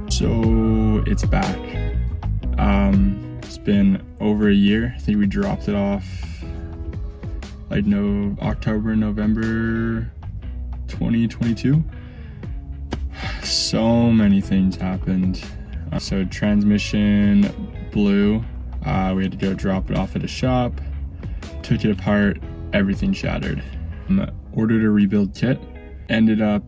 So it's back. It's been over a year. I think we dropped it off like October, November 2022. So many things happened. So transmission blew. We had to go drop it off at a shop. Took it apart. Everything shattered. Ordered a rebuild kit. Ended up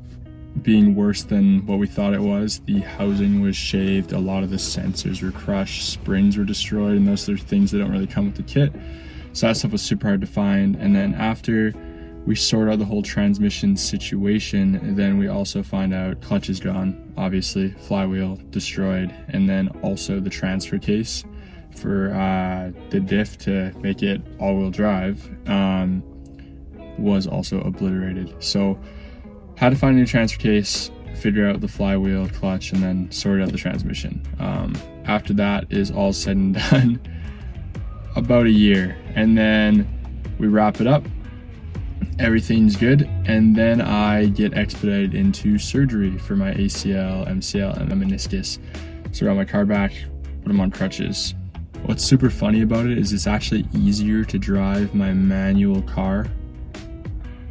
being worse than what we thought it was. The housing was shaved, a lot of the sensors were crushed, springs were destroyed, and those are things that don't really come with the kit. So that stuff was super hard to find. And then after we sort out the whole transmission situation, then we also find out clutch is gone, obviously, flywheel destroyed, and then also the transfer case for the diff to make it all-wheel drive was also obliterated. So had to find a new transfer case, figure out the flywheel, clutch, and then sort out the transmission. After that is all said and done, about a year. And then we wrap it up, everything's good, and then I get expedited into surgery for my ACL, MCL, and my meniscus. So I got my car back, put them on crutches. What's super funny about it is it's actually easier to drive my manual car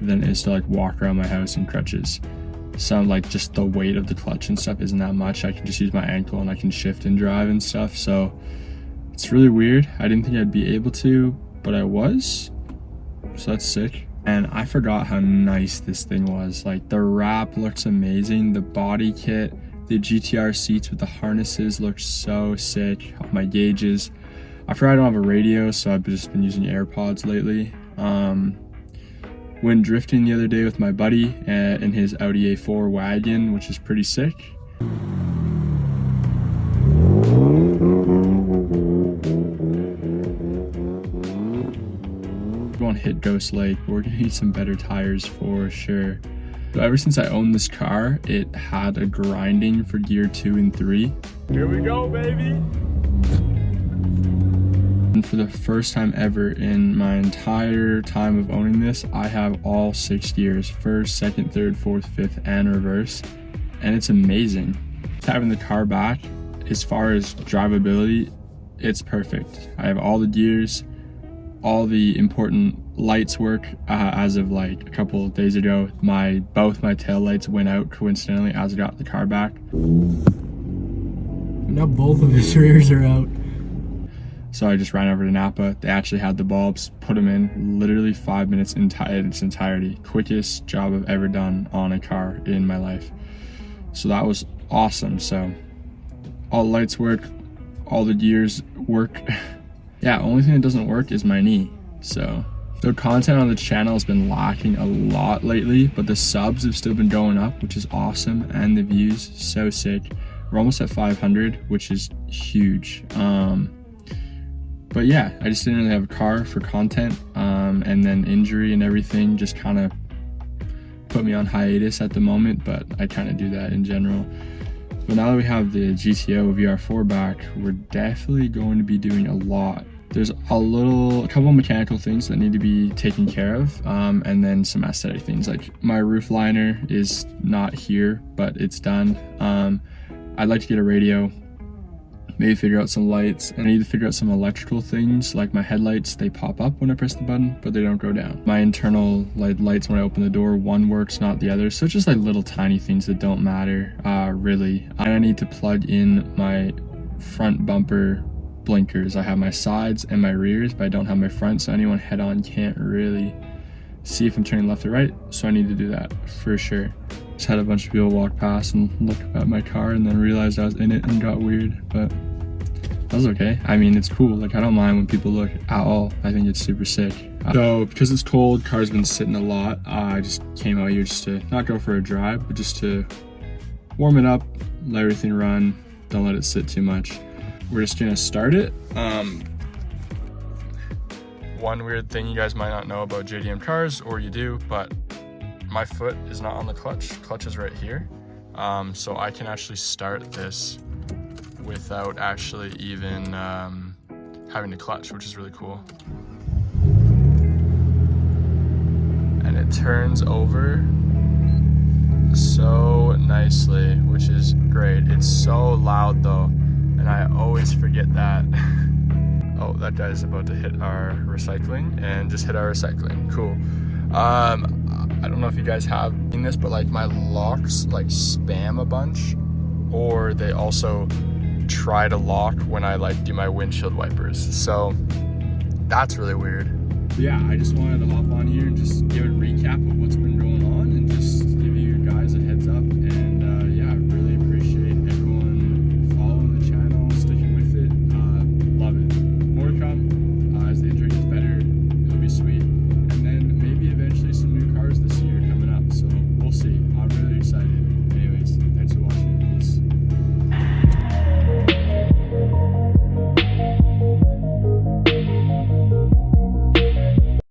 than it is to like walk around my house in crutches. Sound like just the weight of the clutch and stuff isn't that much. I can just use my ankle and I can shift and drive and stuff. So it's really weird. I didn't think I'd be able to, but I was. So that's sick. And I forgot how nice this thing was. Like the wrap looks amazing. The body kit, the GTR seats with the harnesses look so sick. All my gauges. I forgot I don't have a radio, so I've just been using AirPods lately. Went drifting the other day with my buddy in his Audi A4 wagon, which is pretty sick. We're going to hit Ghost Lake, but we're gonna need some better tires for sure. So ever since I owned this car, it had a grinding for gear 2 and 3. Here we go, baby! And for the first time ever in my entire time of owning this, I have all 6 gears, first, second, third, fourth, fifth, and reverse. And it's amazing. Having the car back, as far as drivability, it's perfect. I have all the gears, all the important lights work. As of like a couple of days ago, both my tail lights went out coincidentally as I got the car back. Now both of his rears are out. So I just ran over to Napa. They actually had the bulbs, put them in literally 5 minutes in its entirety. Quickest job I've ever done on a car in my life. So that was awesome. So all the lights work, all the gears work. Yeah, only thing that doesn't work is my knee. So content on the channel has been lacking a lot lately, but the subs have still been going up, which is awesome, and the views, so sick. We're almost at 500, which is huge. But yeah, I just didn't really have a car for content, and then injury and everything just kind of put me on hiatus at the moment, but I kind of do that in general. But now that we have the GTO VR4 back, we're definitely going to be doing a lot. There's a couple of mechanical things that need to be taken care of, and then some aesthetic things. Like my roof liner is not here, but it's done. I'd like to get a radio, maybe figure out some lights, and I need to figure out some electrical things. Like my headlights, they pop up when I press the button, but they don't go down. My internal lights, when I open the door, one works, not the other. So it's just like little tiny things that don't matter, really. And I need to plug in my front bumper blinkers. I have my sides and my rears, but I don't have my front, so anyone head-on can't really see if I'm turning left or right. So I need to do that for sure. Just had a bunch of people walk past and look at my car and then realized I was in it and got weird, but that was okay. I mean, it's cool. Like, I don't mind when people look at all. I think it's super sick. So because it's cold, car's been sitting a lot. I just came out here just to not go for a drive, but just to warm it up, let everything run, don't let it sit too much. We're just gonna start it. One weird thing you guys might not know about JDM cars, or you do, but my foot is not on the clutch. Clutch is right here. So I can actually start this without actually even having to clutch, which is really cool. And it turns over so nicely, which is great. It's so loud though, and I always forget that. Oh, that guy's about to hit our recycling and just hit our recycling. Cool. I don't know if you guys have seen this, but like my locks like spam a bunch, or they also try to lock when I like do my windshield wipers. So that's really weird. Yeah, I just wanted to hop on here and just give a recap of what's been going on and just give you guys a heads up